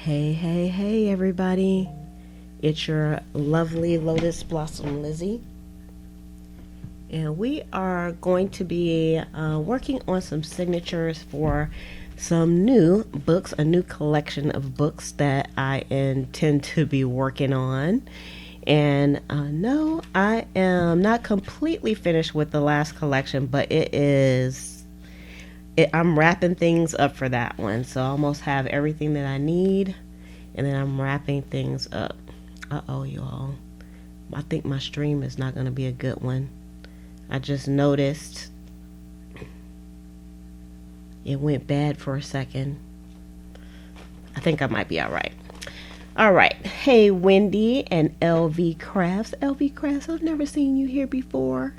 Hey, hey, hey, everybody. It's your lovely Lotus Blossom Lizzie. And we are going to be working on some signatures for some new books, a new collection of books that I intend to be working on. And no, I am not completely finished with the last collection, but I'm wrapping things up for that one. So I almost have everything that I need, and then I'm wrapping things up. Uh-oh, y'all. I think my stream is not going to be a good one. I just noticed it went bad for a second. I think I might be all right. All right. Hey, Wendy and LV Crafts. LV Crafts, I've never seen you here before.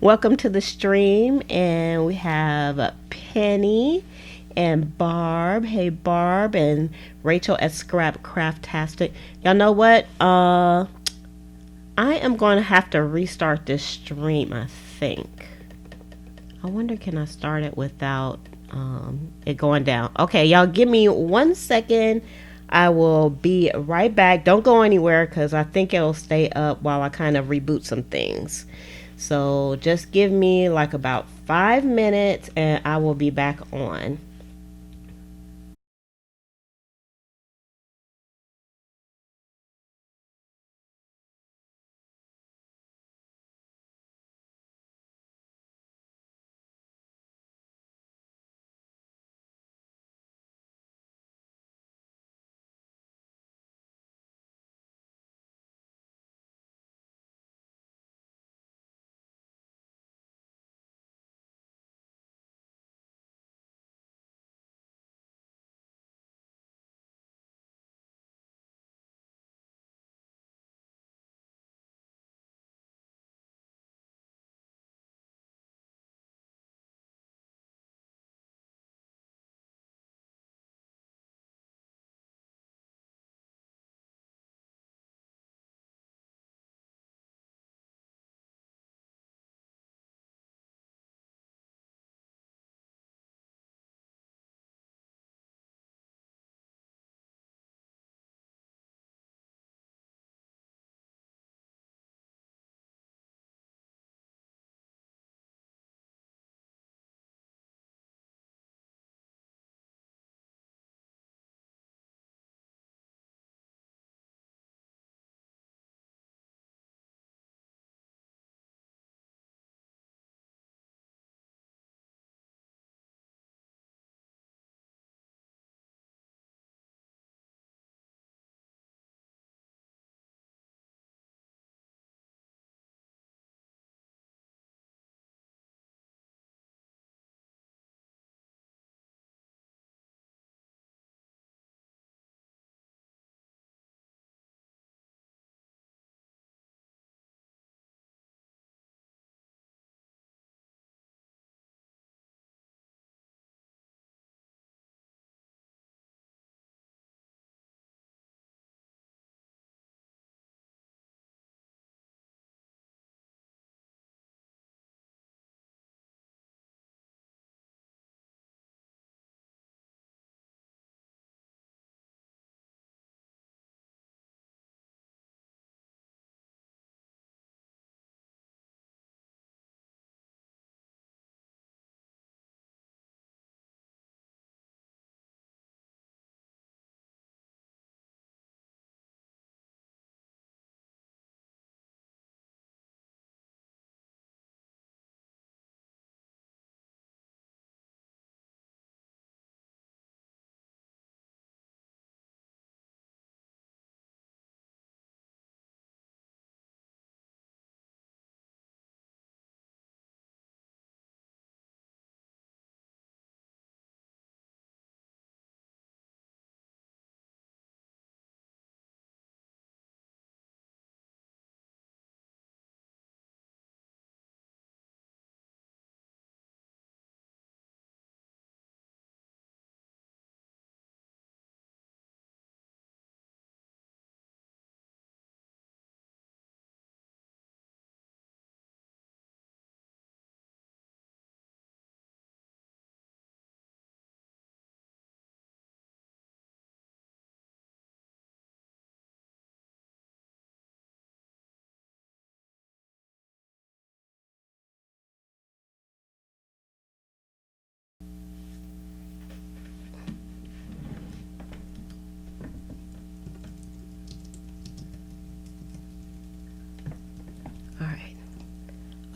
Welcome to the stream. And we have Penny and Barb. Hey, Barb and Rachel at Scrap Craftastic. Y'all know what? I am going to have to restart this stream, I think. I wonder, can I start it without it going down? Okay, y'all give me 1 second. I will be right back. Don't go anywhere because I think it'll stay up while I kind of reboot some things. So just give me like about 5 minutes and I will be back on.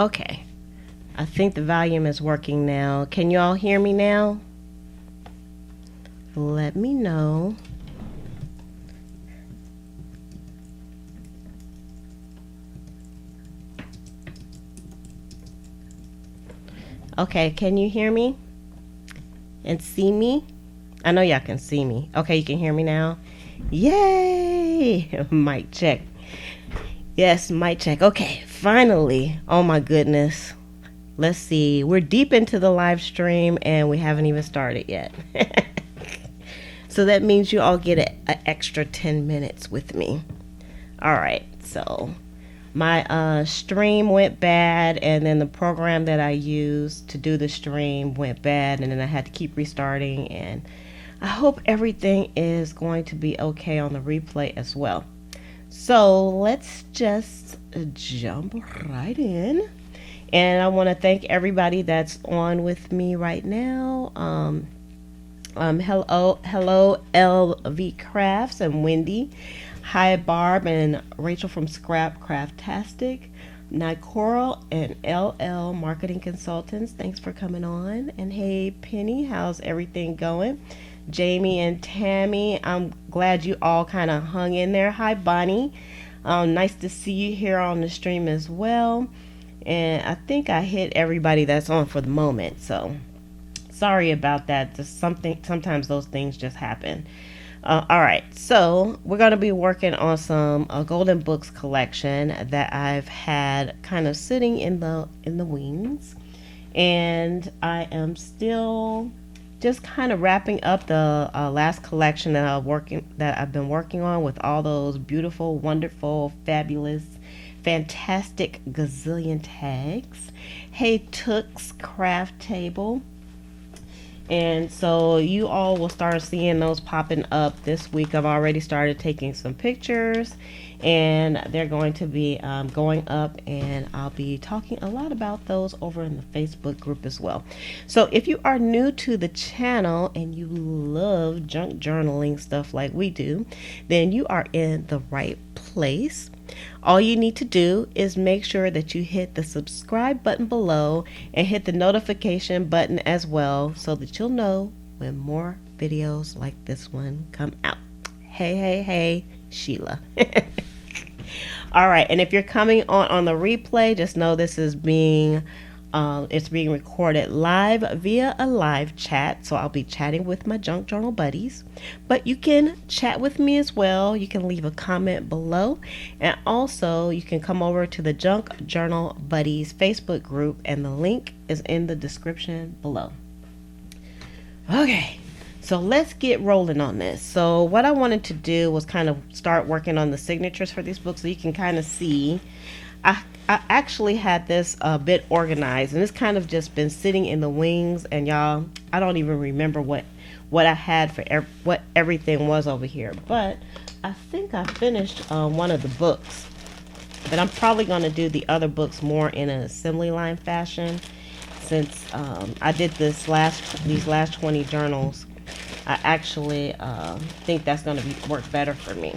Okay, I think the volume is working now. Can you all hear me now? Let me know. Okay, can you hear me and see me? I know y'all can see me. Okay, you can hear me now? Yay! Mic check. Yes, mic check. Okay, finally. Oh my goodness. Let's see. We're deep into the live stream and we haven't even started yet. So that means you all get an extra 10 minutes with me. All right, so my stream went bad, and then the program that I used to do the stream went bad, and then I had to keep restarting, and I hope everything is going to be okay on the replay as well. So let's just jump right in. And I want to thank everybody that's on with me right now. Hello, LV Crafts and Wendy. Hi, Barb and Rachel from Scrap Craftastic. Nicora and LL Marketing Consultants. Thanks for coming on. And hey, Penny, how's everything going? Jamie and Tammy, I'm glad you all kind of hung in there. Hi, Bonnie. Nice to see you here on the stream as well. And I think I hit everybody that's on for the moment, so sorry about that. Just sometimes those things just happen. All right, so we're going to be working on some Golden Books collection that I've had kind of sitting in the wings, and I am still just kind of wrapping up the last collection that I've been working on with all those beautiful, wonderful, fabulous, fantastic gazillion tags. Hey, Took's Craft Table. And so you all will start seeing those popping up this week. I've already started taking some pictures, and they're going to be going up, and I'll be talking a lot about those over in the Facebook group as well. So if you are new to the channel and you love junk journaling stuff like we do, then you are in the right place. All you need to do is make sure that you hit the subscribe button below and hit the notification button as well, so that you'll know when more videos like this one come out. Hey, Sheila. All right, and if you're coming on the replay, just know this is being recorded live via a live chat. So I'll be chatting with my junk journal buddies, but you can chat with me as well. You can leave a comment below, and also you can come over to the Junk Journal Buddies Facebook group, and the link is in the description below. Okay, so let's get rolling on this. So what I wanted to do was kind of start working on the signatures for these books, so you can kind of see. I actually had this a bit organized, and it's kind of just been sitting in the wings, and y'all, I don't even remember what I had for what everything was over here, but I think I finished one of the books, but I'm probably going to do the other books more in an assembly line fashion, since I did these last 20 journals. I actually think that's going to work better for me.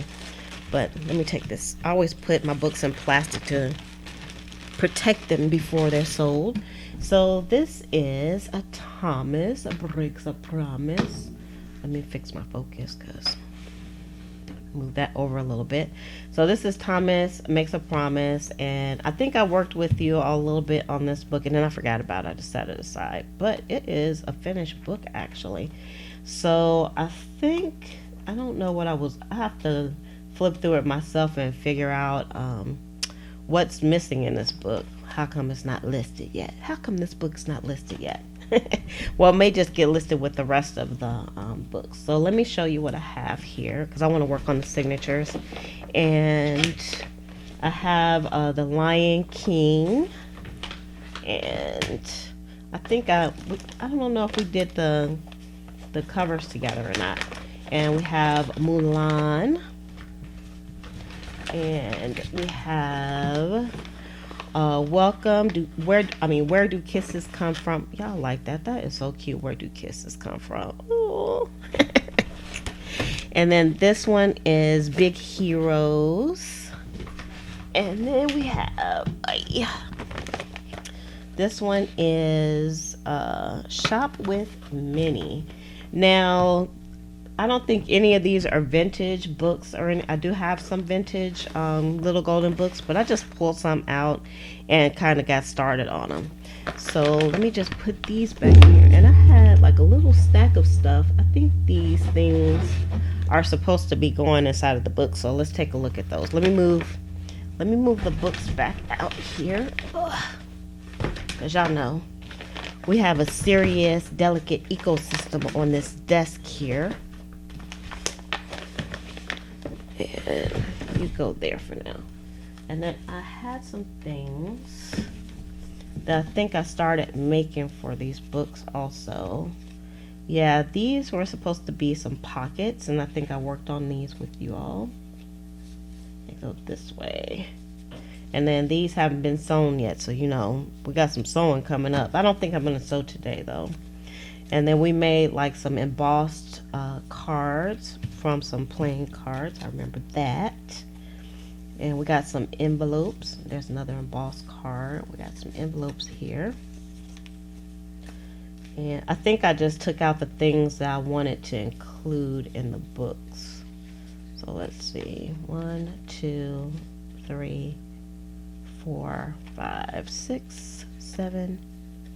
But let me take this. I always put my books in plastic to protect them before they're sold. So this is a Thomas Breaks a Promise. Let me fix my focus, because move that over a little bit. So this is Thomas Makes a Promise, and I think I worked with you all a little bit on this book, and then I forgot about it. I just set it aside, but it is a finished book actually. So I think, I don't know what I have to flip through it myself and figure out what's missing in this book. How come it's not listed yet? How come this book's not listed yet? Well, it may just get listed with the rest of the books. So let me show you what I have here, because I want to work on the signatures. And I have The Lion King, and I think I don't know if we did the covers together or not. And we have Mulan. And we have Welcome. Where do kisses come from? Y'all like that? That is so cute. Where do kisses come from? Ooh. And then this one is Big Heroes. And then we have This one is Shop with Minnie. Now, I don't think any of these are vintage books or any. I do have some vintage little golden books, but I just pulled some out and kind of got started on them. So let me just put these back here. And I had like a little stack of stuff. I think these things are supposed to be going inside of the book. So let's take a look at those. Let me move the books back out here. As y'all know, we have a serious, delicate ecosystem on this desk here. And you go there for now. And then I had some things that I think I started making for these books also. Yeah, these were supposed to be some pockets, and I think I worked on these with you all. They go this way. And then these haven't been sewn yet, so you know, we got some sewing coming up. I don't think I'm going to sew today though. And then we made like some embossed cards from some plain cards. I remember that. And we got some envelopes. There's another embossed card. We got some envelopes here. And I think I just took out the things that I wanted to include in the books. So let's see. 1, 2, 3, 4, 5, 6, 7,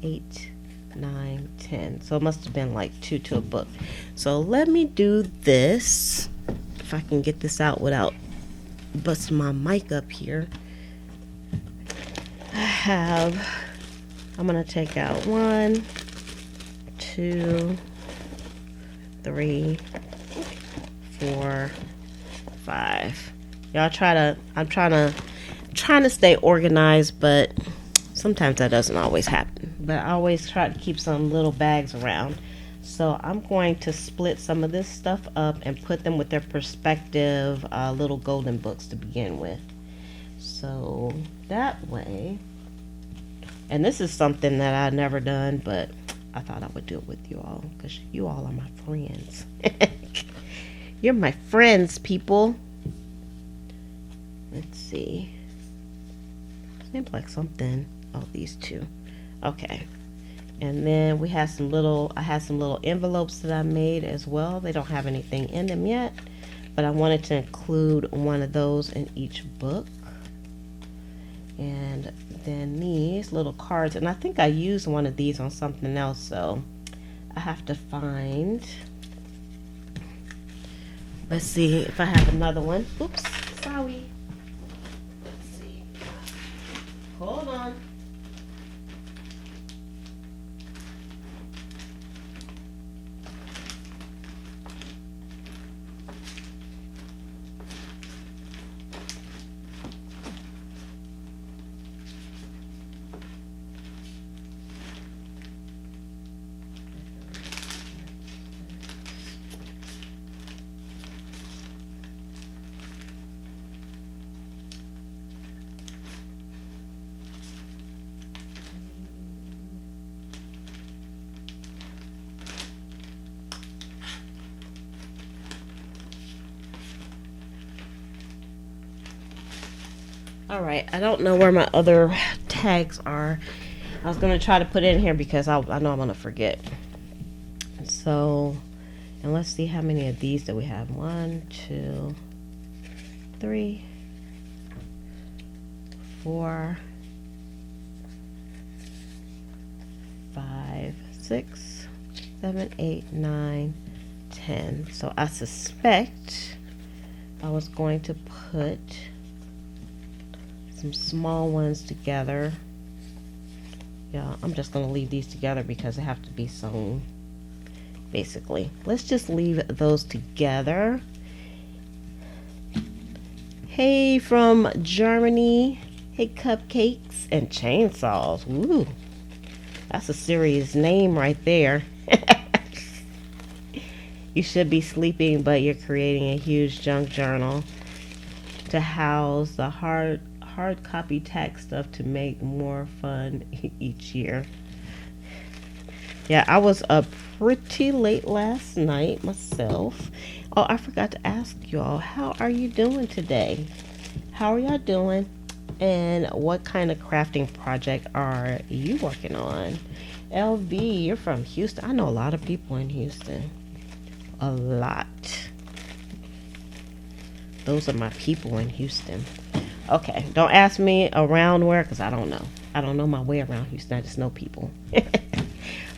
8, 9, 10. So it must have been like 2 to a book. So let me do this. If I can get this out without busting my mic up here. I'm going to take out 1, 2, 3, 4, 5. Y'all I'm trying to stay organized, but sometimes that doesn't always happen. But I always try to keep some little bags around. So I'm going to split some of this stuff up and put them with their perspective little golden books to begin with. So that way, and this is something that I've never done, but I thought I would do it with you all because you all are my friends. You're my friends, people. Let's see. Seems like something. Oh, these two. Okay. And then we had I had some little envelopes that I made as well. They don't have anything in them yet, but I wanted to include one of those in each book. And then these little cards, and I think I used one of these on something else, so I have to find. Let's see if I have another one. Oops, sorry. Let's see. Hold on. All right, I don't know where my other tags are. I was going to try to put it in here because I know I'm going to forget. So, and let's see how many of these that we have. 1, 2, 3, 4, 5, 6, 7, 8, 9, 10. So I suspect I was going to put some small ones together. Yeah, I'm just going to leave these together because they have to be sewn. Basically, let's just leave those together. Hey from Germany. Hey, cupcakes and chainsaws. Ooh, that's a serious name right there. You should be sleeping, but you're creating a huge junk journal to house the hard copy tack stuff to make more fun each year. Yeah, I was up pretty late last night myself. Oh, I forgot to ask y'all, how are you doing today? How are y'all doing? And what kind of crafting project are you working on? LB, you're from Houston. I know a lot of people in Houston. A lot. Those are my people in Houston. Okay, don't ask me around where, because I don't know. I don't know my way around Houston. I just know people.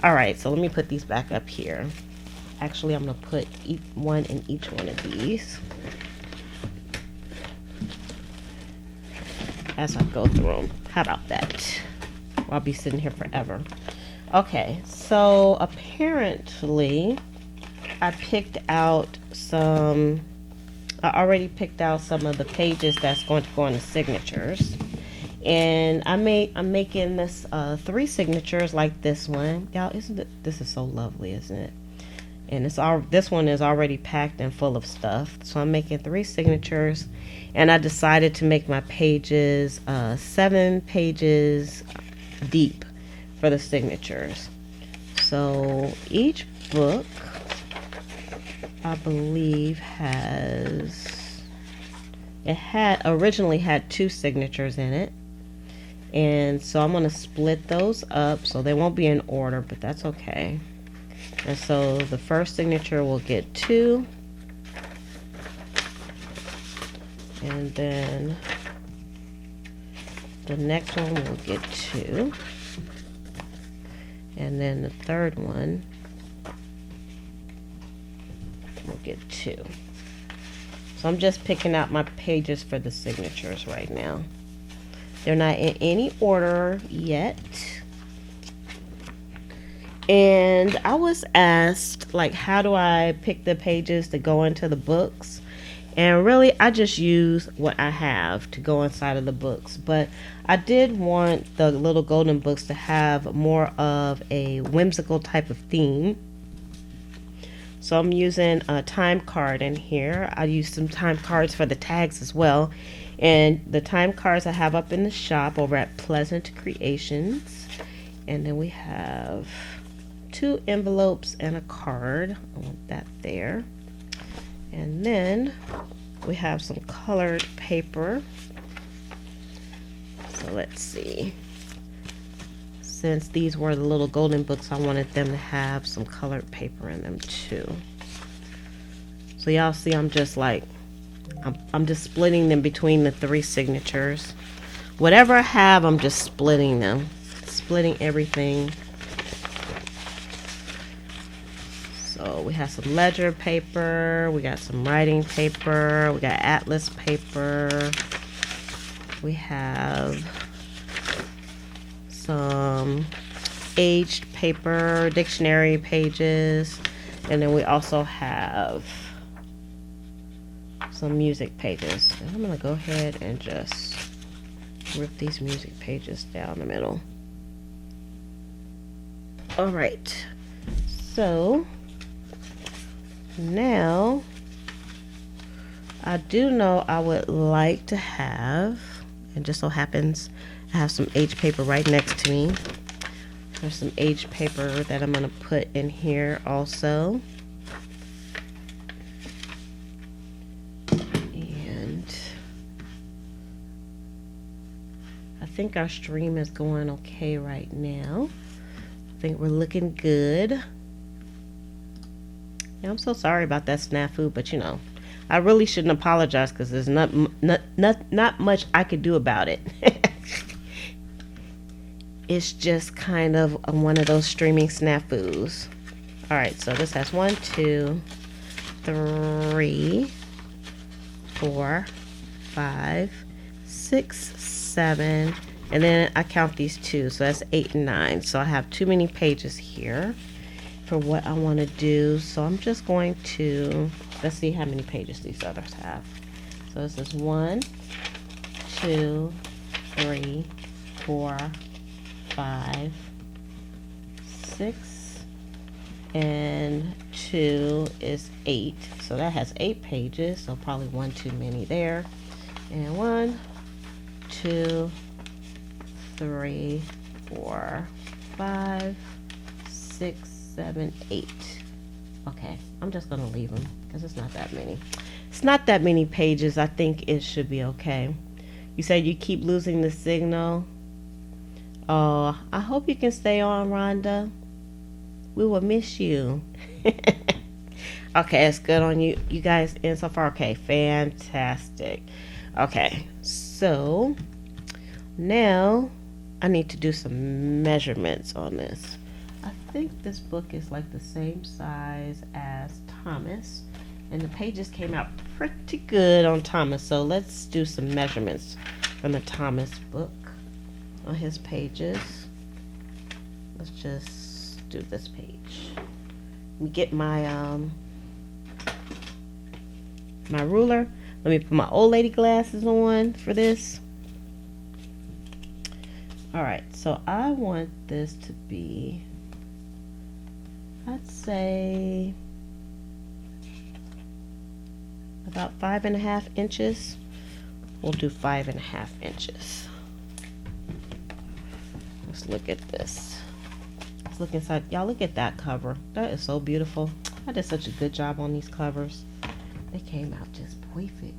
All right, so let me put these back up here. Actually, I'm going to put one in each one of these as I go through them. How about that? I'll be sitting here forever. Okay, so apparently I already picked out some of the pages that's going to go on the signatures. And I'm making this 3 signatures like this one. Y'all, this is so lovely, isn't it? And this one is already packed and full of stuff. So I'm making 3 signatures, and I decided to make my pages 7 pages deep for the signatures. So each book, I believe, originally had 2 signatures in it. And so I'm going to split those up so they won't be in order, but that's okay. And so the first signature will get 2. And then the next one will get 2. And then the third one will get 2. So I'm just picking out my pages for the signatures right now. They're not in any order yet. And I was asked, like, how do I pick the pages to go into the books? And really, I just use what I have to go inside of the books. But I did want the little golden books to have more of a whimsical type of theme. So I'm using a time card in here. I use some time cards for the tags as well. And the time cards I have up in the shop over at Pleasant Creations. And then we have 2 envelopes and a card. I want that there. And then we have some colored paper. So let's see. Since these were the little golden books, I wanted them to have some colored paper in them too. So y'all see, I'm just splitting them between the 3 signatures. Whatever I have, I'm just splitting them. Splitting everything. So we have some ledger paper, we got some writing paper, we got atlas paper, we have some aged paper, dictionary pages, and then we also have some music pages. And I'm going to go ahead and just rip these music pages down the middle. Alright, so now I do know I would like to have, and just so happens I have some aged paper right next to me. There's some aged paper that I'm going to put in here also. And I think our stream is going okay right now. I think we're looking good. Yeah, I'm so sorry about that snafu, but you know, I really shouldn't apologize because there's not much I could do about it. It's just kind of one of those streaming snafus. All right, so this has 1, 2, 3, 4, 5, 6, 7, and then I count these 2, so that's 8 and 9. So I have too many pages here for what I want to do. So I'm just going to, let's see how many pages these others have. So this is 1, 2, 3, 4, 5, 6, and 2 is 8. So that has 8 pages, so probably 1 too many there. And 1, 2, 3, 4, 5, 6, 7, 8. Okay, I'm just gonna leave them because it's not that many. It's not that many pages. I think it should be okay. You said you keep losing the signal. Oh, I hope you can stay on, Rhonda. We will miss you. Okay, it's good on you. You guys in so far? Okay, fantastic. Okay, so now I need to do some measurements on this. I think this book is like the same size as Thomas, and the pages came out pretty good on Thomas. So let's do some measurements from the Thomas book on his pages. Let's just do this page. Let me get my my ruler. Let me put my old lady glasses on for this. Alright, so I want this to be, I'd say, about 5.5 inches. We'll do 5.5 inches. Let's look at this. Let's look inside. Y'all look at that cover. That is so beautiful. I did such a good job on these covers. They came out just perfect.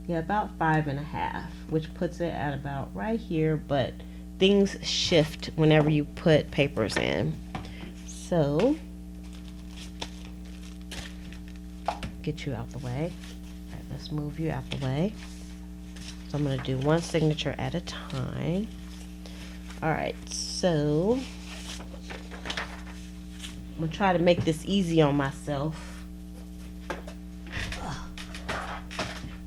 Yeah, about 5.5, which puts it at about right here, but things shift whenever you put papers in. So, get you out the way. All right, let's move you out the way. So I'm going to do one signature at a time. All right, so I'm going to try to make this easy on myself.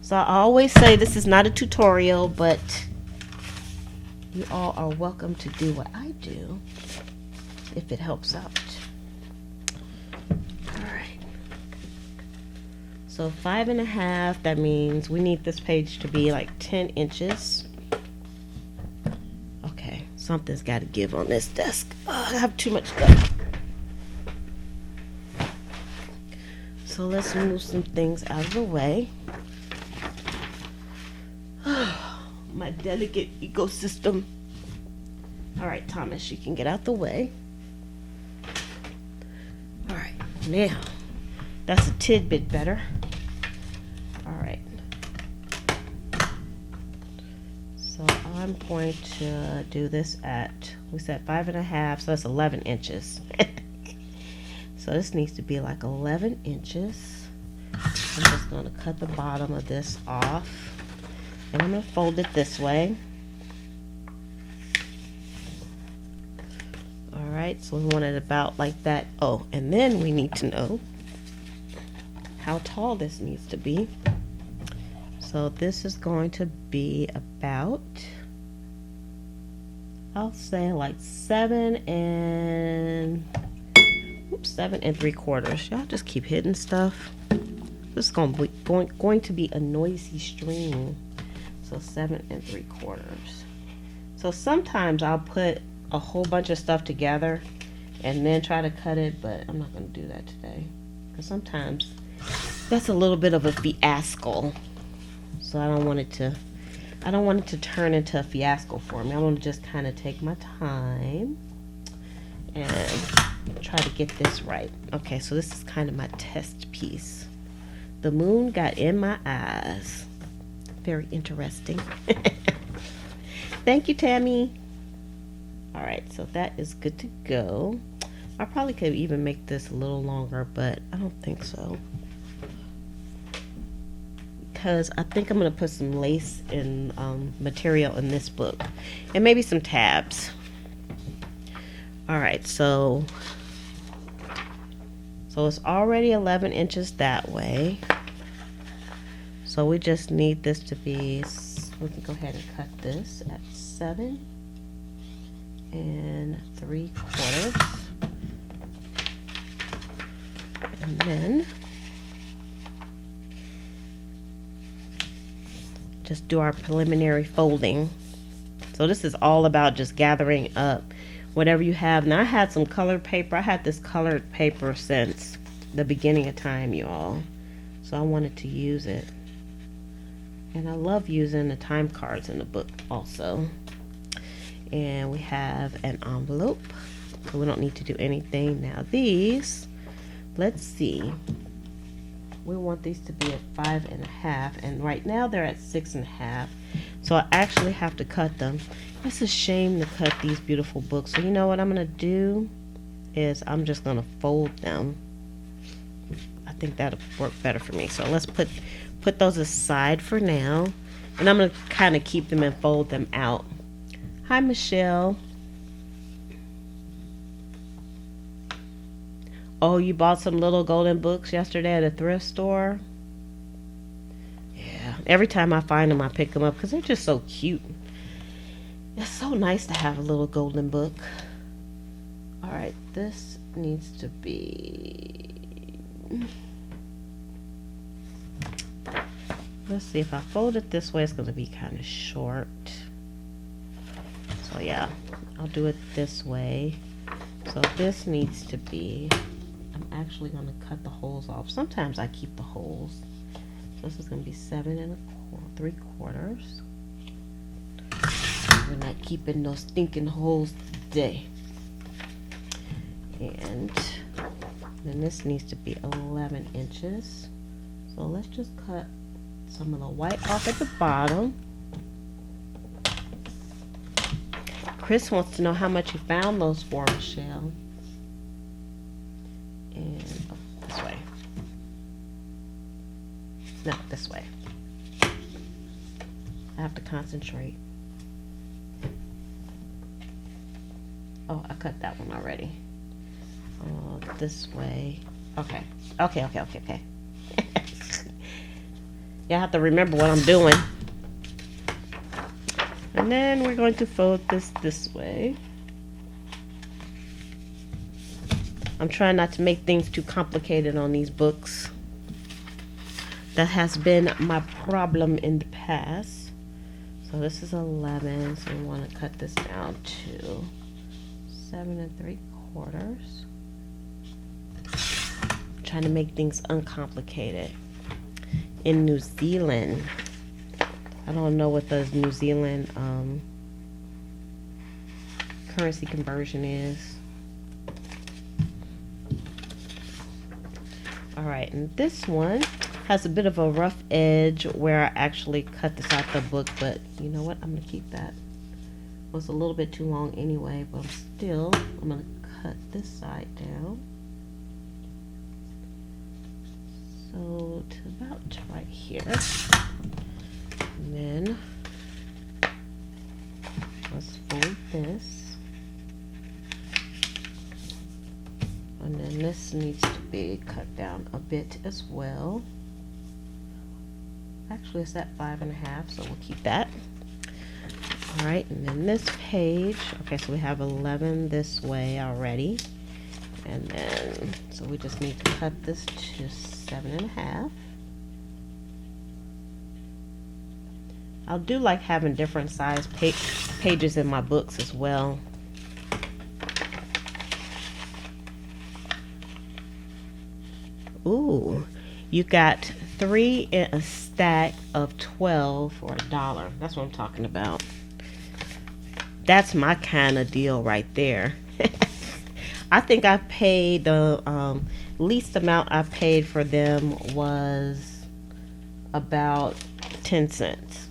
So I always say this is not a tutorial, but you all are welcome to do what I do if it helps out. Alright. So 5.5, that means we need this page to be like 10 inches. Okay, something's got to give on this desk. Oh, I have too much stuff. So let's move some things out of the way. My delicate ecosystem. All right, Thomas, you can get out the way. All right, now that's a tidbit better. All right. So I'm going to do this at, we said 5.5, so that's 11 inches. So this needs to be like 11 inches. I'm just going to cut the bottom of this off. And I'm going to fold it this way. Alright, so we want it about like that. Oh, and then we need to know how tall this needs to be. So this is going to be about, I'll say like 7 3/4. Y'all just keep hitting stuff. This is going to be a noisy stream. So 7 3/4. So sometimes I'll put a whole bunch of stuff together and then try to cut it, but I'm not going to do that today because sometimes that's a little bit of a fiasco. So I don't want it to turn into a fiasco for me. I want to just kind of take my time and try to get this right. Okay, so this is kind of my test piece. The moon got in my eyes. Very interesting. Thank you, Tammy. All right, so that is good to go. I probably could even make this a little longer, but I don't think so. Because I think I'm going to put some lace and material in this book. And maybe some tabs. All right, so it's already 11 inches that way. So we just need this to be, we can go ahead and cut this at 7 3/4. And then just do our preliminary folding. So this is all about just gathering up whatever you have. Now I had some colored paper. I had this colored paper since the beginning of time, you all. So I wanted to use it. And I love using the time cards in the book also. And we have an envelope. So we don't need to do anything. Now these, let's see. we want these to be at 5.5, and right now they're at 6.5. So I actually have to cut them. It's a shame to cut these beautiful books. So you know what I'm gonna do is I'm just gonna fold them. I think that'll work better for me. So let's put those aside for now, and I'm gonna kind of keep them and fold them out. Hi, Michelle. Oh, you bought some little golden books yesterday at a thrift store? Yeah, every time I find them, I pick them up because they're just so cute. It's so nice to have a little golden book. All right, this needs to be... Let's see, if I fold it this way, it's going to be kind of short. So yeah, I'll do it this way. So this needs to be... I'm actually going to cut the holes off. Sometimes I keep the holes. So this is going to be 7 3/4. We're not keeping those stinking holes today. And then this needs to be 11 inches. So let's just cut some of the white off at the bottom. Chris wants to know how much you found those for, Michelle. And this way. No, this way. I have to concentrate. Oh, I cut that one already. This way. Okay. Okay. Yeah, I have to remember what I'm doing. And then we're going to fold this way. I'm trying not to make things too complicated on these books. That has been my problem in the past. So this is 11, so we want to cut this down to 7 3/4. I'm trying to make things uncomplicated. In New Zealand, I don't know what the New Zealand currency conversion is. All right, and this one has a bit of a rough edge where I actually cut this out the book, but you know what? I'm gonna keep that. It was a little bit too long anyway, but I'm gonna cut this side down. So to about right here. And then let's fold this. And then this needs to be cut down a bit as well. Actually, it's at 5.5, so we'll keep that. All right, and then this page. Okay, so we have 11 this way already. And then, so we just need to cut this to 7.5. I do like having different size pages in my books as well. Ooh, you got 3 in a stack of 12 for $1. That's what I'm talking about. That's my kind of deal right there. I think I paid the least amount I paid for them was about 10 cents.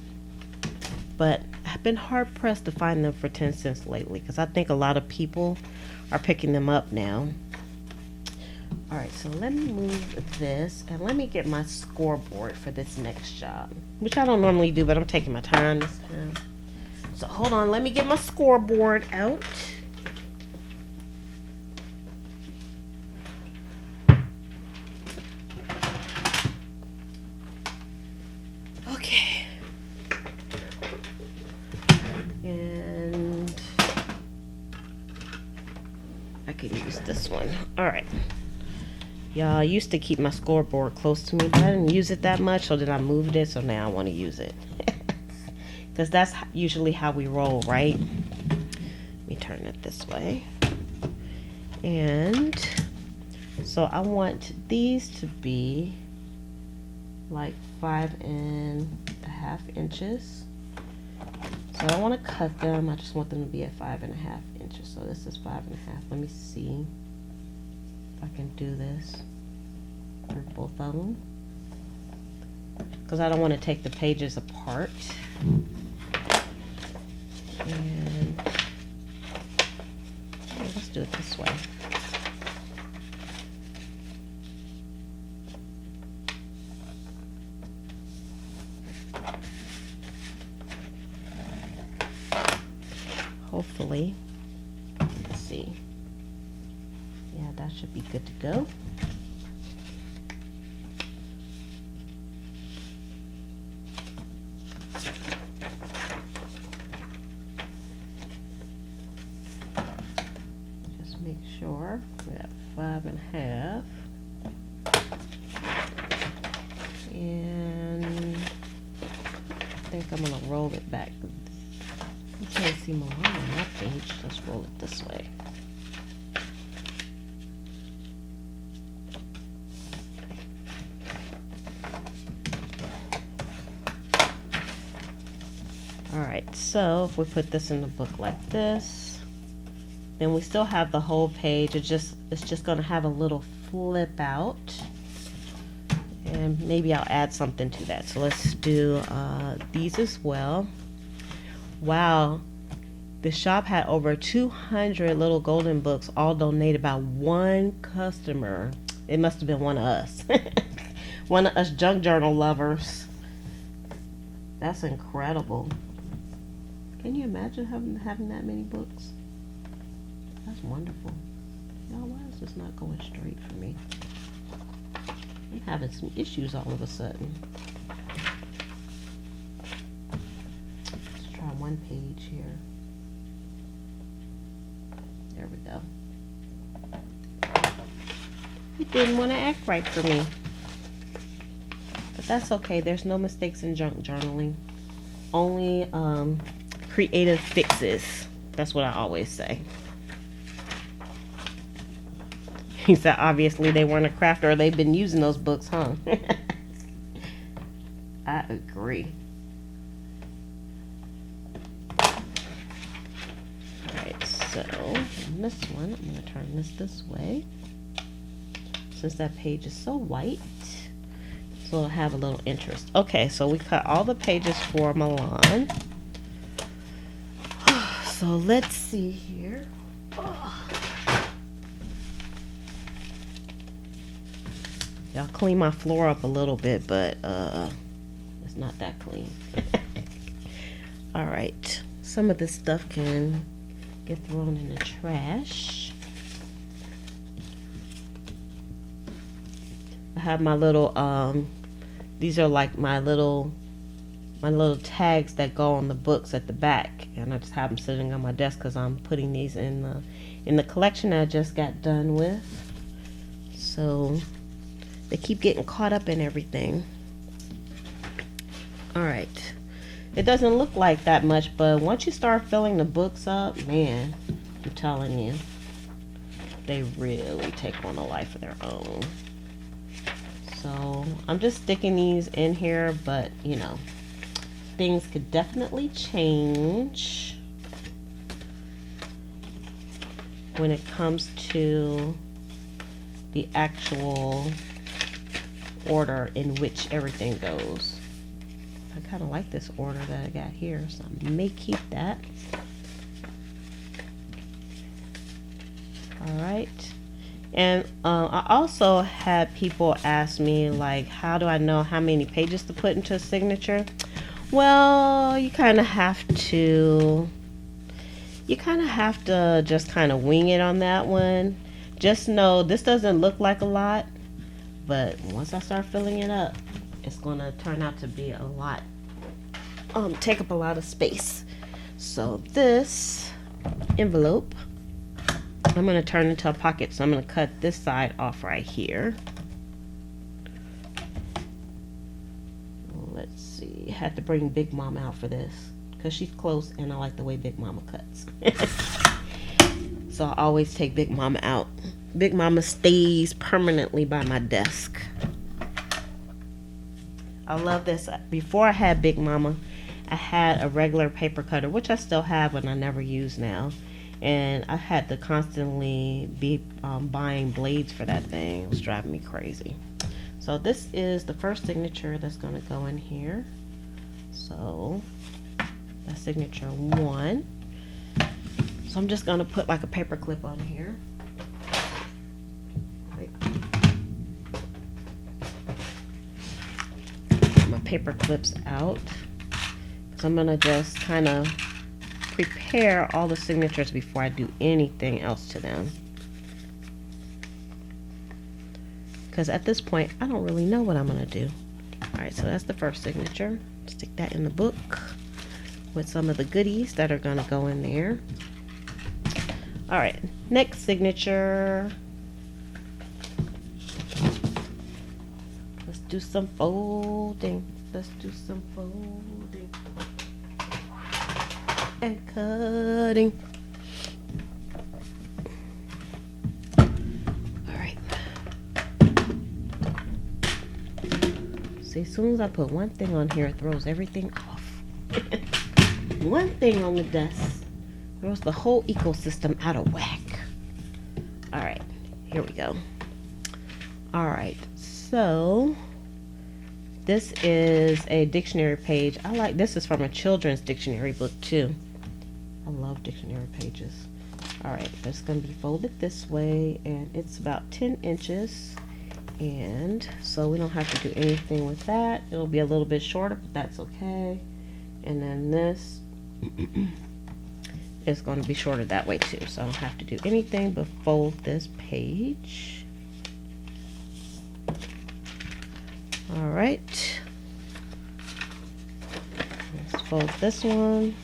But I've been hard pressed to find them for 10 cents lately because I think a lot of people are picking them up now. All right, so let me move this and let me get my scoreboard for this next job, which I don't normally do, but I'm taking my time this time. So hold on, let me get my scoreboard out. Okay. And I could use this one. All right. Y'all, I used to keep my scoreboard close to me, but I didn't use it that much, so then I moved it, so now I want to use it. Because that's usually how we roll, right? Let me turn it this way. And so I want these to be like 5.5 inches. So I don't want to cut them, I just want them to be at 5.5 inches. So this is 5.5. Let me see if I can do this for both of them. because I don't want to take the pages apart. And let's do it this way. Hopefully, let's see. Yeah, that should be good to go. Just make sure we got 5.5. And I think I'm gonna roll it back. You can't see my line on that page. Let's roll it this way. Alright, so if we put this in the book like this, then we still have the whole page. It's just gonna have a little flip out. And maybe I'll add something to that. So let's do these as well. Wow, the shop had over 200 little golden books, all donated by one customer. It must have been one of us. One of us junk journal lovers. That's incredible. Can you imagine having that many books? That's wonderful. Y'all, why is this not going straight for me? I'm having some issues all of a sudden. One page here. There we go. It didn't want to act right for me. But that's okay. There's no mistakes in junk journaling. Only creative fixes. That's what I always say. He said obviously they weren't a crafter or they've been using those books, huh? I agree. So on this one, I'm going to turn this way, since that page is so white, so it'll have a little interest. Okay, so we cut all the pages for Milan. So let's see here. Y'all clean my floor up a little bit, but it's not that clean. All right, some of this stuff can get thrown in the trash. I have my little these are like my little tags that go on the books at the back, and I just have them sitting on my desk because I'm putting these in the collection I just got done with, so they keep getting caught up in everything. All right. It doesn't look like that much, but once you start filling the books up, man, I'm telling you, they really take on a life of their own. So I'm just sticking these in here, but you know, things could definitely change when it comes to the actual order in which everything goes. I kind of like this order that I got here, so I may keep that. All right. And I also had people ask me, like, how do I know how many pages to put into a signature? Well, you kind of have to just kind of wing it on that one. Just know this doesn't look like a lot, but once I start filling it up, it's going to turn out to be a lot, take up a lot of space. So this envelope, I'm going to turn into a pocket. So I'm going to cut this side off right here. Let's see. I had to bring Big Mama out for this because she's close and I like the way Big Mama cuts. So I always take Big Mama out. Big Mama stays permanently by my desk. I love this. Before I had Big Mama, I had a regular paper cutter, which I still have and I never use now. And I had to constantly be buying blades for that thing. It was driving me crazy. So this is the first signature that's going to go in here. So that's signature 1. So I'm just going to put like a paper clip on here. Get my paper clips out. So I'm going to just kind of prepare all the signatures before I do anything else to them. Because at this point, I don't really know what I'm going to do. Alright, so that's the first signature. Stick that in the book with some of the goodies that are going to go in there. Alright, next signature. Let's do some folding. Let's do some folding. And cutting. Alright. See, as soon as I put one thing on here, it throws everything off. One thing on the desk throws the whole ecosystem out of whack. Alright, here we go. Alright, so this is a dictionary page. I like this is from a children's dictionary book too. I love dictionary pages. Alright, it's going to be folded this way, and it's about 10 inches. And so we don't have to do anything with that. It'll be a little bit shorter, but that's okay. And then this is going to be shorter that way too. So I don't have to do anything but fold this page. Alright. Let's fold this one.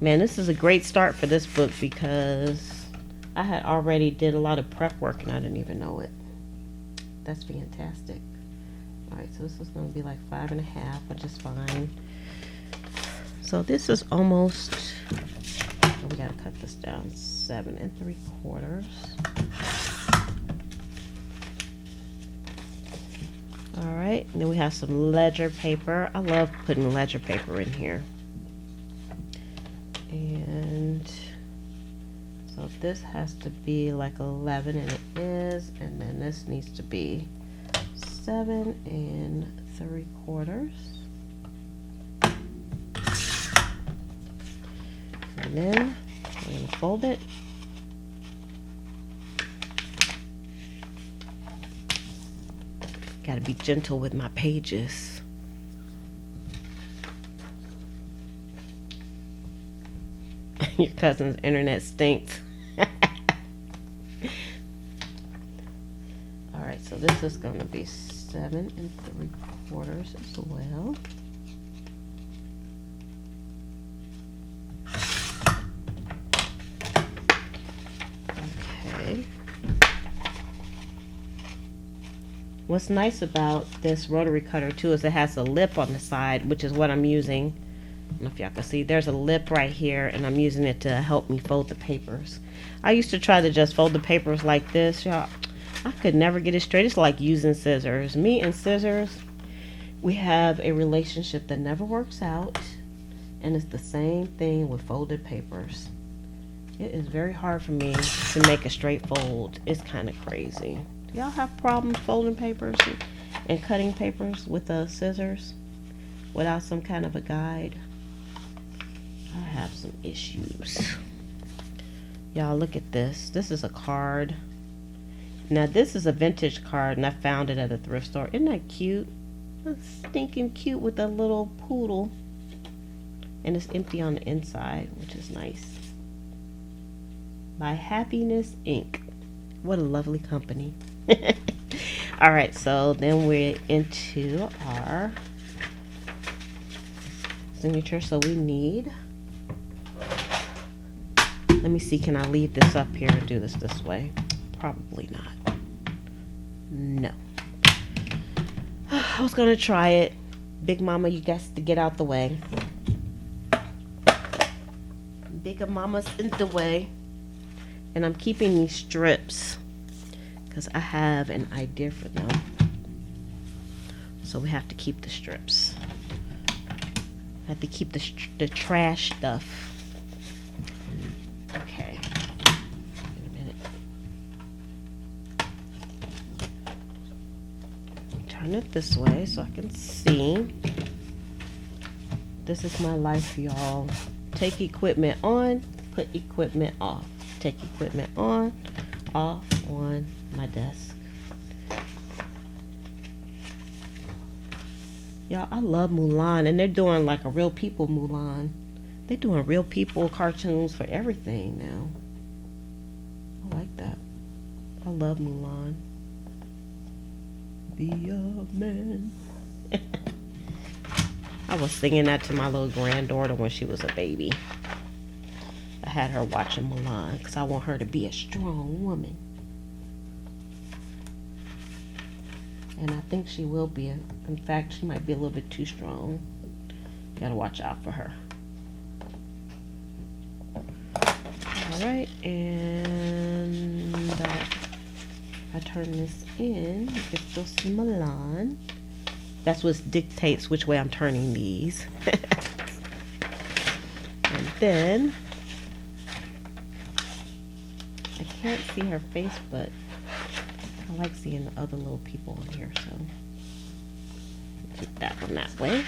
Man, this is a great start for this book because I had already did a lot of prep work and I didn't even know it. That's fantastic. Alright, so this is going to be like 5.5, which is fine. So this is almost, oh, we got to cut this down, 7 3/4. Alright, and then we have some ledger paper. I love putting ledger paper in here. And so this has to be like 11, and it is. And then this needs to be 7 3/4. And then we're going to fold it. Got to be gentle with my pages. Your cousin's internet stinks. Alright, so this is going to be 7 3/4 as well. Okay. What's nice about this rotary cutter too is it has a lip on the side, which is what I'm using. I don't know if y'all can see. There's a lip right here, and I'm using it to help me fold the papers. I used to try to just fold the papers like this, y'all. I could never get it straight. It's like using scissors. Me and scissors, we have a relationship that never works out, and it's the same thing with folded papers. It is very hard for me to make a straight fold. It's kind of crazy. Do y'all have problems folding papers and cutting papers with scissors without some kind of a guide? I have some issues. Y'all, look at this. This is a card. Now, this is a vintage card, and I found it at a thrift store. Isn't that cute? It's stinking cute with a little poodle. And it's empty on the inside, which is nice. By Happiness Inc. What a lovely company. Alright, so then we're into our signature. So we need, let me see, can I leave this up here and do this way? Probably not. No. I was gonna try it. Big Mama, you got to get out the way. Big Mama's in the way. And I'm keeping these strips because I have an idea for them. So we have to keep the strips. I have to keep the trash stuff. Okay. Wait a minute. turn it this way so I can see. This is my life, y'all. Take equipment on, put equipment off. Take equipment on, off on my desk. Y'all, I love Mulan, and they're doing like a real people Mulan. They're doing real people cartoons for everything now. I like that. I love Mulan. Be a man. I was singing that to my little granddaughter when she was a baby. I had her watching Mulan because I want her to be a strong woman. And I think she will be. In fact, she might be a little bit too strong. Gotta watch out for her. Alright, and I turn this in. You can still see Mulan. That's what dictates which way I'm turning these. And then I can't see her face, but I like seeing the other little people on here, so keep that one that way.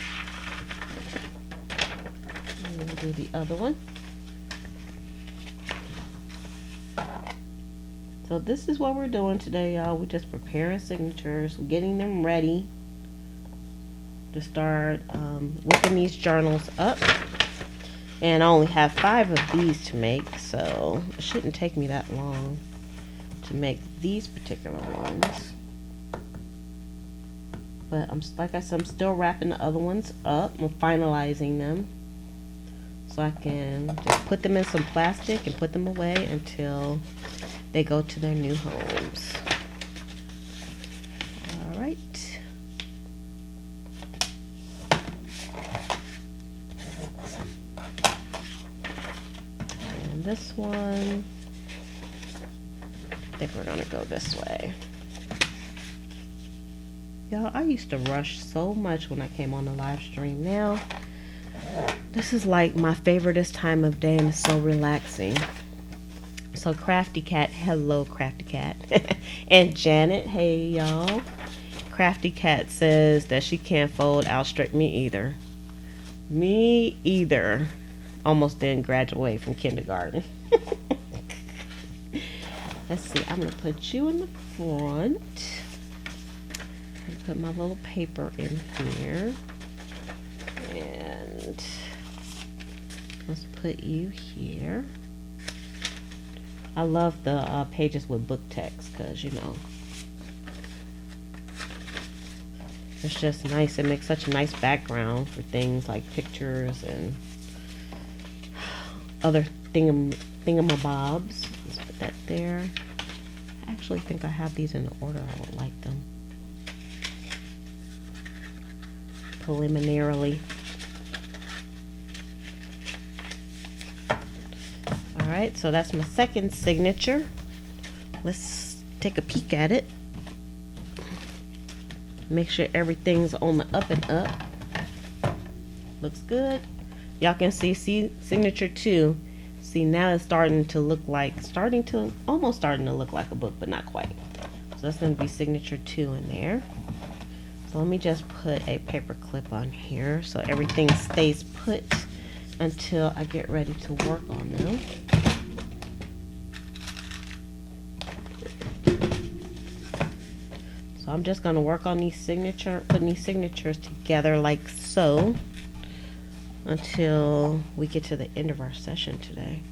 And we'll do the other one. So this is what we're doing today, y'all. We're just preparing signatures, getting them ready to start whipping these journals up. And I only have 5 of these to make, so it shouldn't take me that long to make these particular ones. But like I said, I'm still wrapping the other ones up. I'm finalizing them so I can just put them in some plastic and put them away until they go to their new homes. All right. And this one, I think we're gonna go this way. Y'all, I used to rush so much when I came on the live stream. Now, this is like my favoriteest time of day, and it's so relaxing. So Crafty Cat, hello Crafty Cat. And Janet, hey y'all. Crafty Cat says that she can't fold out straight. Me either. Me either. Almost didn't graduate from kindergarten. Let's see, I'm gonna put you in the front. Put my little paper in here. And let's put you here. I love the pages with book text because, you know, it's just nice. It makes such a nice background for things like pictures and other thingamabobs. Let's put that there. I actually think I have these in the order I would like them. Preliminarily. Alright, so that's my second signature. Let's take a peek at it. Make sure everything's on the up and up. Looks good. Y'all can see signature 2. See, now it's starting to look like, almost starting to look like a book, but not quite. So that's going to be signature 2 in there. So let me just put a paper clip on here so everything stays put until I get ready to work on them. So I'm just going to work on these putting these signatures together like so until we get to the end of our session today.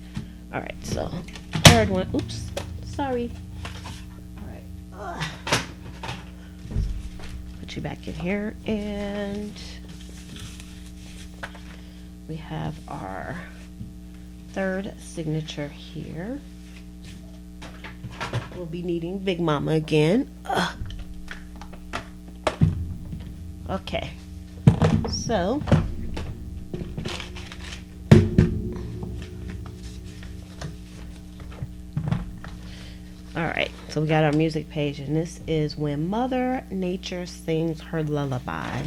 All right, so third one. Oops, sorry. All right. Put you back in here, and we have our third signature here. We'll be needing Big Mama again. Okay, so alright, so we got our music page, and this is When Mother Nature Sings Her Lullaby.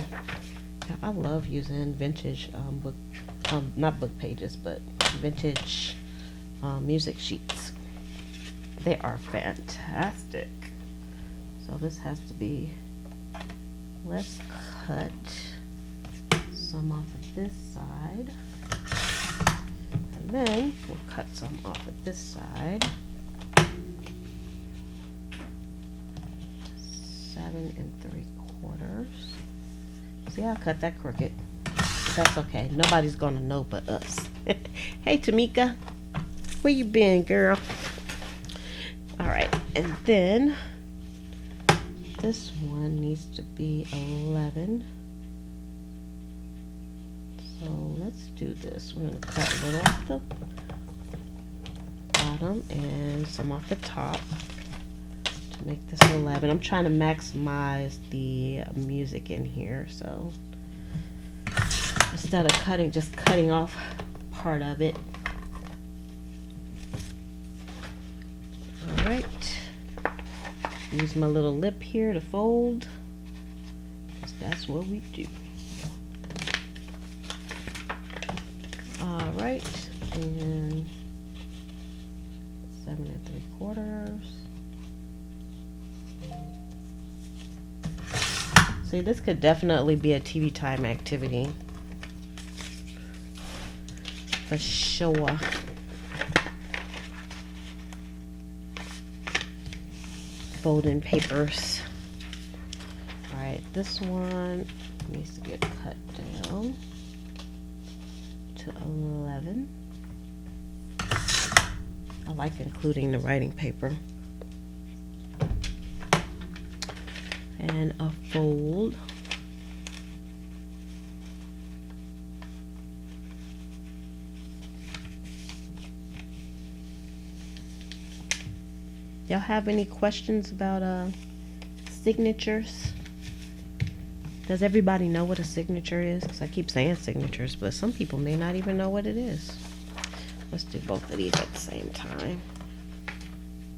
I love using vintage book, not book pages, but vintage music sheets. They are fantastic. So this has to be let's cut some off of this side. And then we'll cut some off of this side. 7 3/4. See, I cut that crooked. But that's okay. Nobody's gonna know but us. Hey, Tamika. Where you been, girl? Alright, and then this one needs to be 11. So let's do this. We're going to cut a little off the bottom and some off the top to make this 11. I'm trying to maximize the music in here, so instead of just cutting off part of it. Alright. Use my little lip here to fold, because that's what we do. Alright, and 7 3/4. See, this could definitely be a TV time activity. For sure. Folding papers. Alright, this one needs to get cut down to 11. I like including the writing paper. And a fold. Y'all have any questions about signatures? Does everybody know what a signature is? Because I keep saying signatures, but some people may not even know what it is. Let's do both of these at the same time.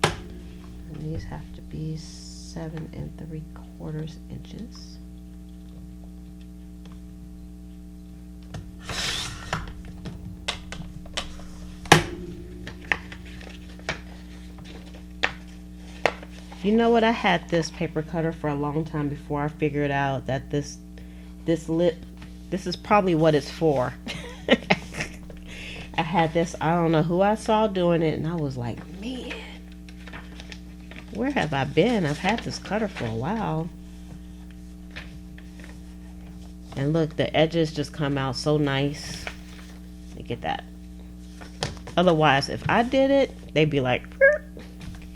And these have to be 7 3/4 inches. You know what? I had this paper cutter for a long time before I figured out that this is probably what it's for. I had this, I don't know who I saw doing it, and I was like, man, where have I been? I've had this cutter for a while. And look, the edges just come out so nice. Look at that. Otherwise, if I did it, they'd be like,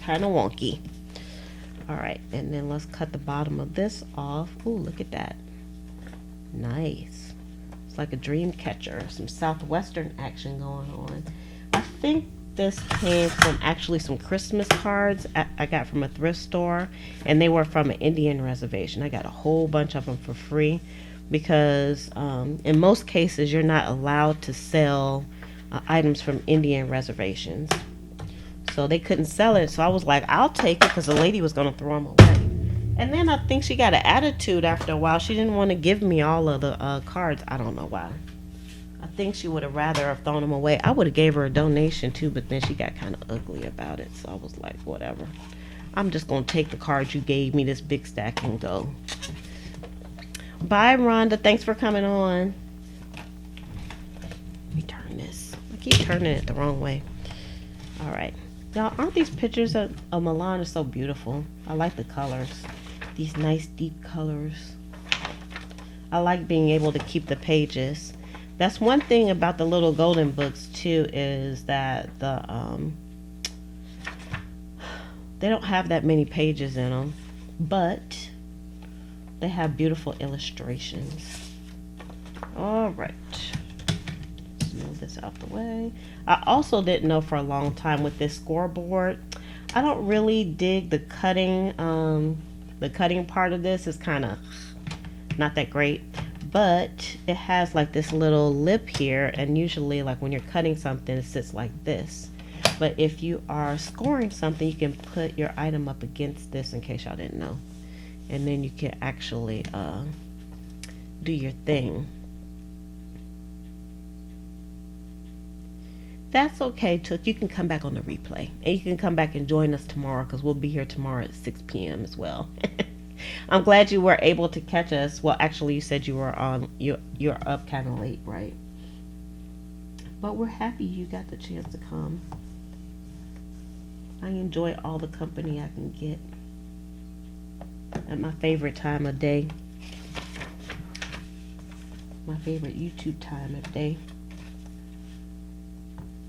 kind of wonky. Alright, and then let's cut the bottom of this off. Ooh, look at that. Nice. It's like a dream catcher. Some southwestern action going on. I think this came from actually some Christmas cards I got from a thrift store. And they were from an Indian reservation. I got a whole bunch of them for free. Because in most cases, you're not allowed to sell items from Indian reservations. So they couldn't sell it. So I was like, I'll take it, because the lady was going to throw them away. And then I think she got an attitude after a while. She didn't want to give me all of the cards. I don't know why. I think she would have rather have thrown them away. I would have gave her a donation too, but then she got kind of ugly about it. So I was like, whatever. I'm just going to take the cards you gave me, this big stack, and go. Bye, Rhonda. Thanks for coming on. Let me turn this. I keep turning it the wrong way. All right. Y'all, aren't these pictures of Milan are so beautiful? I like the colors. These nice deep colors. I like being able to keep the pages. That's one thing about the little golden books too, is that they don't have that many pages in them, but they have beautiful illustrations. All right. Move this out the way. I also didn't know for a long time with this scoreboard, I don't really dig the cutting part of this. Is kind of not that great, but it has like this little lip here, and usually like when you're cutting something, it sits like this. But if you are scoring something, you can put your item up against this, in case y'all didn't know, and then you can actually do your thing. That's okay, Took. You can come back on the replay. And you can come back and join us tomorrow, because we'll be here tomorrow at 6 p.m. as well. I'm glad you were able to catch us. Well, actually, you said you were on. You're up kind of late, right? But we're happy you got the chance to come. I enjoy all the company I can get at my favorite time of day. My favorite YouTube time of day.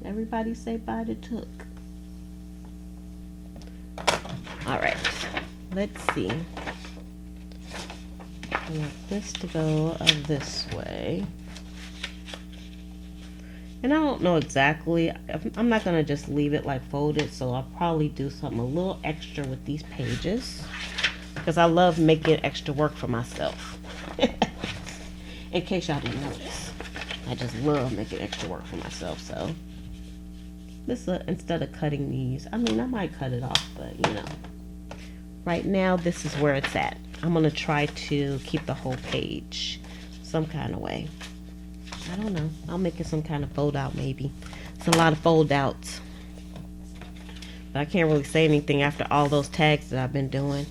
Everybody say bye to Took. Alright, let's see. I want this to go this way. And I don't know exactly, I'm not going to just leave it like folded, so I'll probably do something a little extra with these pages. Because I love making extra work for myself. In case y'all didn't notice. I just love making extra work for myself, so. This instead of cutting these, I mean, I might cut it off, but you know. Right now, this is where it's at. I'm going to try to keep the whole page some kind of way. I don't know. I'll make it some kind of fold out maybe. It's a lot of fold outs. But I can't really say anything after all those tags that I've been doing.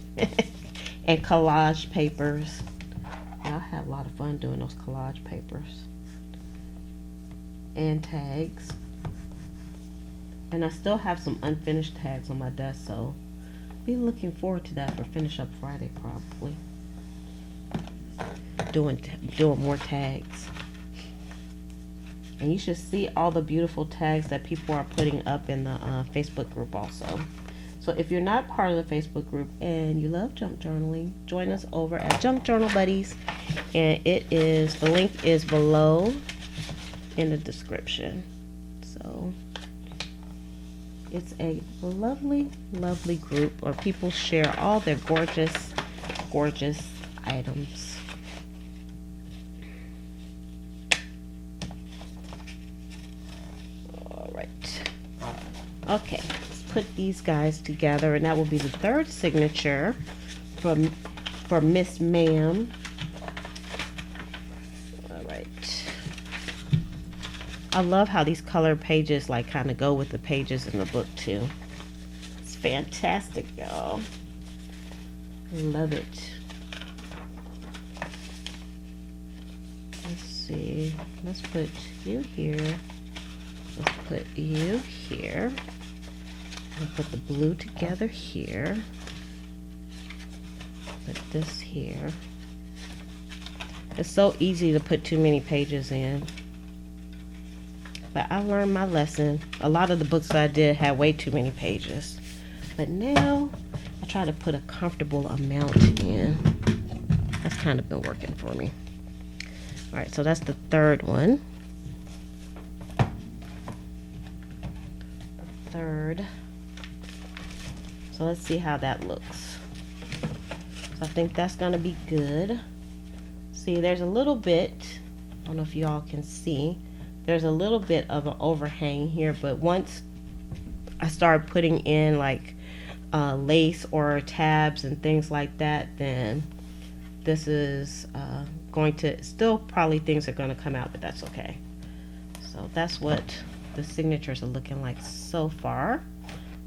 And collage papers. Yeah, I had a lot of fun doing those collage papers. And tags. And I still have some unfinished tags on my desk, so be looking forward to that for Finish Up Friday probably. Doing more tags. And you should see all the beautiful tags that people are putting up in the Facebook group also. So if you're not part of the Facebook group and you love junk journaling, join us over at Junk Journal Buddies. And the link is below in the description. So it's a lovely, lovely group where people share all their gorgeous, gorgeous items. All right. Okay, let's put these guys together, and that will be the third signature for Miss Ma'am. All right. I love how these color pages like kind of go with the pages in the book too. It's fantastic, y'all. Love it. Let's see. Let's put you here. Let's put you here. We'll put the blue together here. Put this here. It's so easy to put too many pages in. But I learned my lesson. A lot of the books I did had way too many pages. But now I try to put a comfortable amount in. That's kind of been working for me. Alright, so that's the third one. Third. So let's see how that looks. So I think that's going to be good. See, there's a little bit, I don't know if you all can see, there's a little bit of an overhang here, but once I start putting in like lace or tabs and things like that, then this is going to, still probably things are going to come out, but that's okay. So that's what the signatures are looking like so far.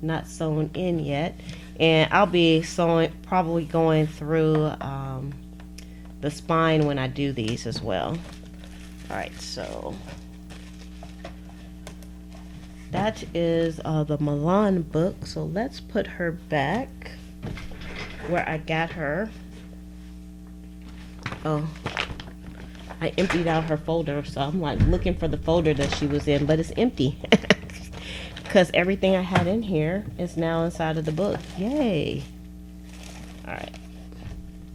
Not sewn in yet, and I'll be sewing, probably going through the spine when I do these as well. Alright, so that is the Milan book. So let's put her back where I got her. Oh, I emptied out her folder, so I'm like looking for the folder that she was in, but it's empty. Because everything I had in here is now inside of the book. Yay. Alright.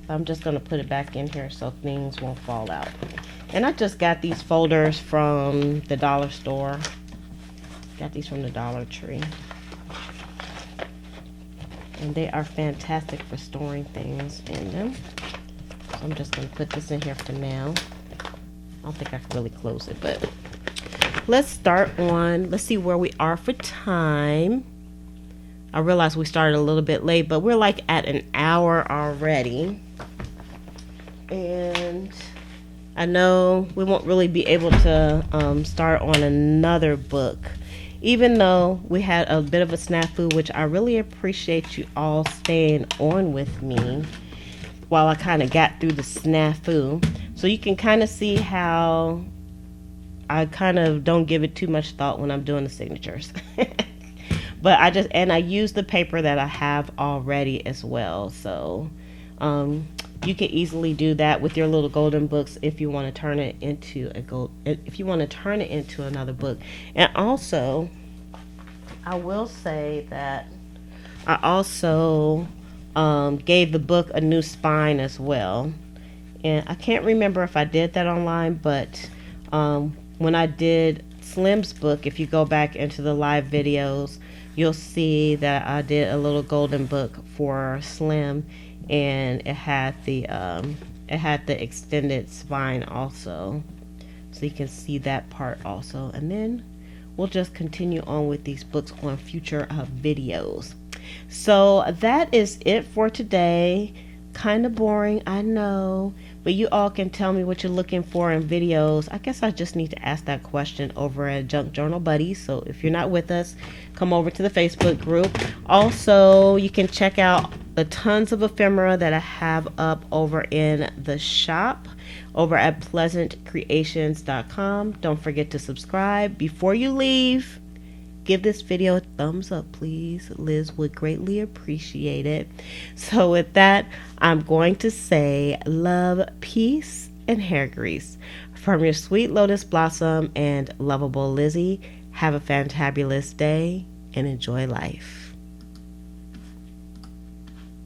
I'm just going to put it back in here so things won't fall out. And I just got these folders from the dollar store. Got these from the Dollar Tree. And they are fantastic for storing things in them. So I'm just going to put this in here for now. I don't think I can really close it, but let's start on, let's see where we are for time. I realize we started a little bit late, but we're like at an hour already. And I know we won't really be able to start on another book, even though we had a bit of a snafu, which I really appreciate you all staying on with me. while I kind of got through the snafu. So you can kind of see how I kind of don't give it too much thought when I'm doing the signatures. But I use the paper that I have already as well. So you can easily do that with your little golden books if you want to turn it into another book. And also, I will say that I also gave the book a new spine as well. And I can't remember if I did that online, but when I did Slim's book, if you go back into the live videos, you'll see that I did a little golden book for Slim, and it had the extended spine also, so you can see that part also. And then we'll just continue on with these books on future videos. So that is it for today. Kind of boring, I know, but you all can tell me what you're looking for in videos. I guess I just need to ask that question over at Junk Journal Buddies. So if you're not with us, come over to the Facebook group. Also, you can check out the tons of ephemera that I have up over in the shop over at pleasantcreations.com. Don't forget to subscribe. Before you leave, give this video a thumbs up, please. Liz would greatly appreciate it. So with that, I'm going to say love, peace, and hair grease. From your sweet lotus blossom and lovable Lizzie, have a fantabulous day and enjoy life.